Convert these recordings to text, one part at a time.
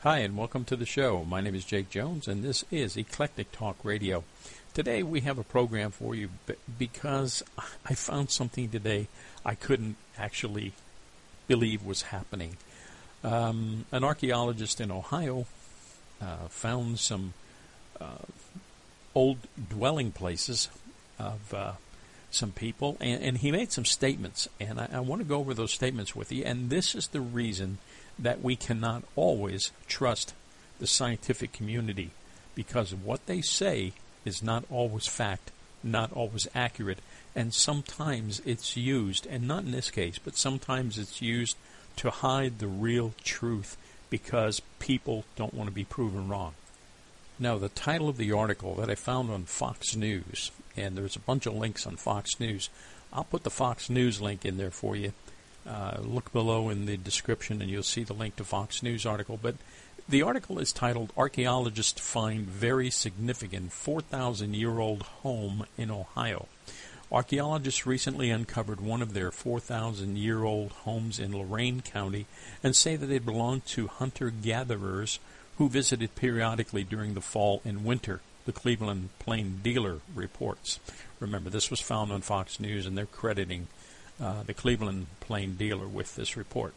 Hi, and welcome to the show. My name is Jake Jones, and this is Eclectic Talk Radio. Today we have a program for you because I found something today I couldn't actually believe was happening. An archaeologist in Ohio found some old dwelling places of some people, and he made some statements, and I want to go over those statements with you, and this is the reason that we cannot always trust the scientific community, because what they say is not always fact, not always accurate, and sometimes it's used, and not in this case, but sometimes it's used to hide the real truth because people don't want to be proven wrong. Now, the title of the article that I found on Fox News, and there's a bunch of links on Fox News. I'll put the Fox News link in there for you. Look below in the description and you'll see the link to Fox News article. But the article is titled, Archaeologists Find Very Significant 4,000-Year-Old Home in Ohio. Archaeologists recently uncovered one of their 4,000-year-old homes in Lorain County and say that it belonged to hunter-gatherers who visited periodically during the fall and winter, the Cleveland Plain Dealer reports. Remember, this was found on Fox News, and they're crediting the Cleveland Plain Dealer with this report.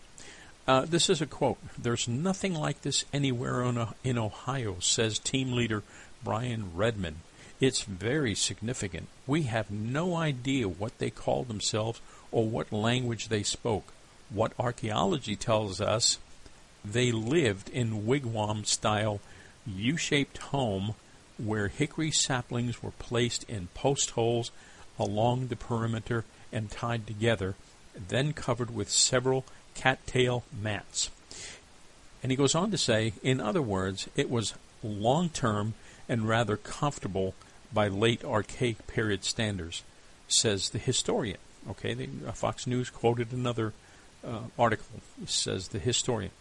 This is a quote. "There's nothing like this anywhere in Ohio," says team leader Brian Redman. "It's very significant. We have no idea what they called themselves or what language they spoke. What archaeology tells us, they lived in wigwam-style U-shaped home where hickory saplings were placed in post holes along the perimeter and tied together, then covered with several cattail mats." And he goes on to say, in other words, it was long-term and rather comfortable by late archaic period standards, says the historian. Okay, Fox News quoted another article, says the historian.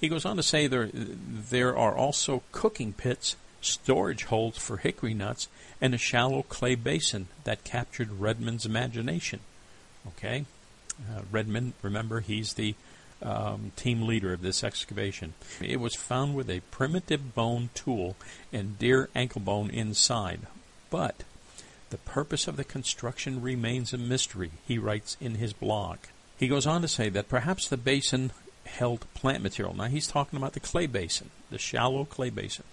He goes on to say there are also cooking pits, storage holes for hickory nuts, and a shallow clay basin that captured Redmond's imagination. Okay? Redmond, remember, he's the team leader of this excavation. It was found with a primitive bone tool and deer ankle bone inside. But the purpose of the construction remains a mystery, he writes in his blog. He goes on to say that perhaps the basin held plant material. Now he's talking about the clay basin, the shallow clay basin.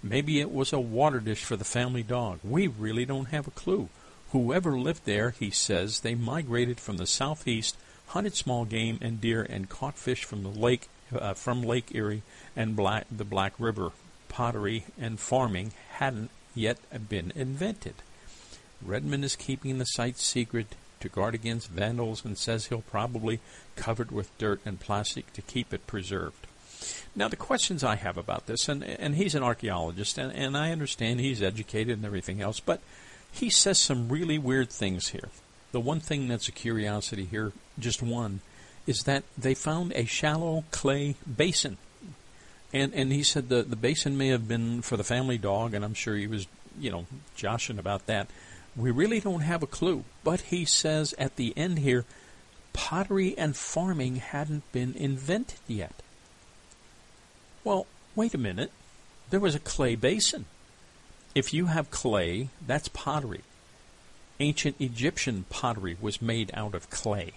Maybe it was a water dish for the family dog. We really don't have a clue. Whoever lived there, he says, they migrated from the southeast, hunted small game and deer, and caught fish from the lake, from Lake Erie and the Black River. Pottery and farming hadn't yet been invented. Redmond is keeping the site secret to guard against vandals and says he'll probably cover it with dirt and plastic to keep it preserved. Now, the questions I have about this, and he's an archaeologist, and I understand he's educated and everything else, but he says some really weird things here. The one thing that's a curiosity here, just one, is that they found a shallow clay basin. And he said the basin may have been for the family dog, and I'm sure he was, joshing about that. We really don't have a clue. But he says at the end here, pottery and farming hadn't been invented yet. Well, wait a minute. There was a clay basin. If you have clay, that's pottery. Ancient Egyptian pottery was made out of clay.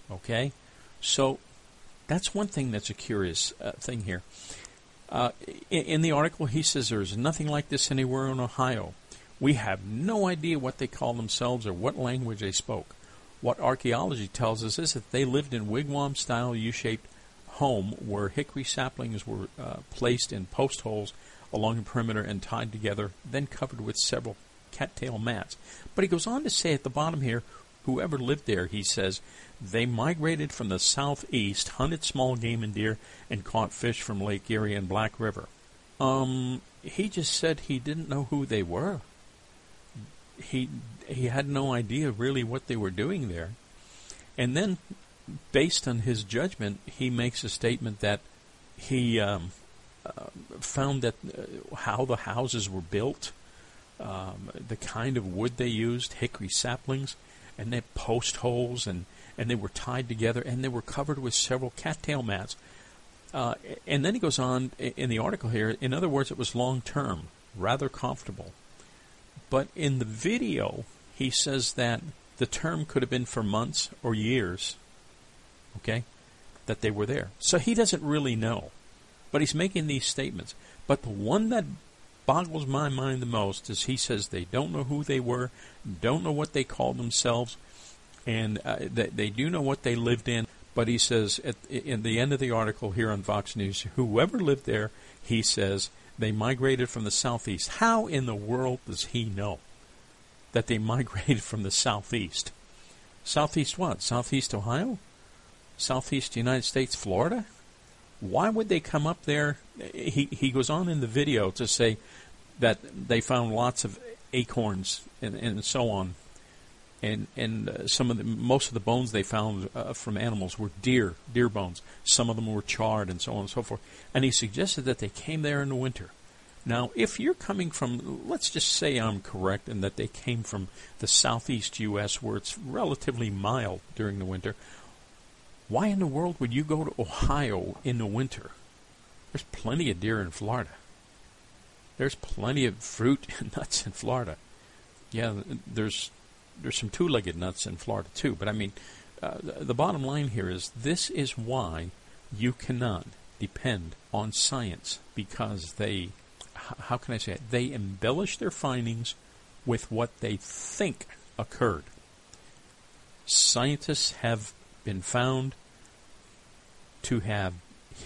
Okay? So that's one thing that's a curious thing here. In the article, he says there's nothing like this anywhere in Ohio. We have no idea what they call themselves or what language they spoke. What archaeology tells us is that they lived in wigwam-style U-shaped home where hickory saplings were placed in post holes along the perimeter and tied together, then covered with several cattail mats. But he goes on to say at the bottom here, whoever lived there, he says, they migrated from the southeast, hunted small game and deer, and caught fish from Lake Erie and Black River. He just said he didn't know who they were. He had no idea really what they were doing there. And then, based on his judgment, he makes a statement that he found that how the houses were built, the kind of wood they used, hickory saplings, and they post holes, and they were tied together, and they were covered with several cattail mats. And then he goes on in the article here, in other words, it was long-term, rather comfortable. But in the video, he says that the term could have been for months or years, okay, that they were there. So he doesn't really know. But he's making these statements. But the one that boggles my mind the most is he says they don't know who they were, don't know what they called themselves, and they do know what they lived in. But he says in the end of the article here on Fox News, whoever lived there, he says, they migrated from the southeast. How in the world does he know that they migrated from the southeast? Southeast what? Southeast Ohio? Southeast United States, Florida? Why would they come up there? He goes on in the video to say that they found lots of acorns and so on. And most of the bones they found from animals were deer bones. Some of them were charred and so on and so forth. And he suggested that they came there in the winter. Now, if you're coming from, let's just say I'm correct, and that they came from the southeast U.S. where it's relatively mild during the winter, why in the world would you go to Ohio in the winter? There's plenty of deer in Florida. There's plenty of fruit and nuts in Florida. Yeah, there's some two-legged nuts in Florida too. But I mean, the bottom line here is this is why you cannot depend on science, because they, how can I say it? They embellish their findings with what they think occurred. Scientists have been found to have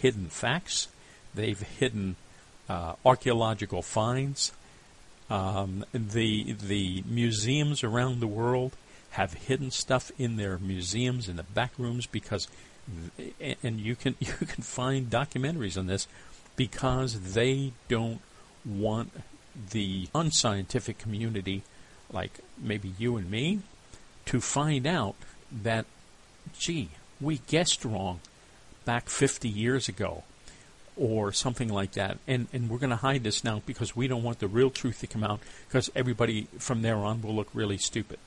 hidden facts. They've hidden archaeological finds. The museums around the world have hidden stuff in their museums in the back rooms because, and you can find documentaries on this, because they don't want the unscientific community, like maybe you and me, to find out that, gee, we guessed wrong back 50 years ago or something like that. And we're going to hide this now because we don't want the real truth to come out, because everybody from there on will look really stupid.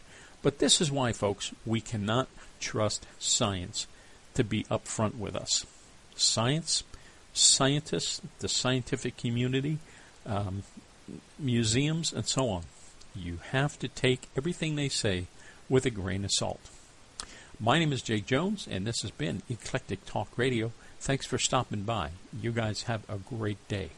But this is why, folks, we cannot trust science to be upfront with us. Science, scientists, the scientific community, museums, and so on. You have to take everything they say with a grain of salt. My name is Jake Jones, and this has been Eclectic Talk Radio. Thanks for stopping by. You guys have a great day.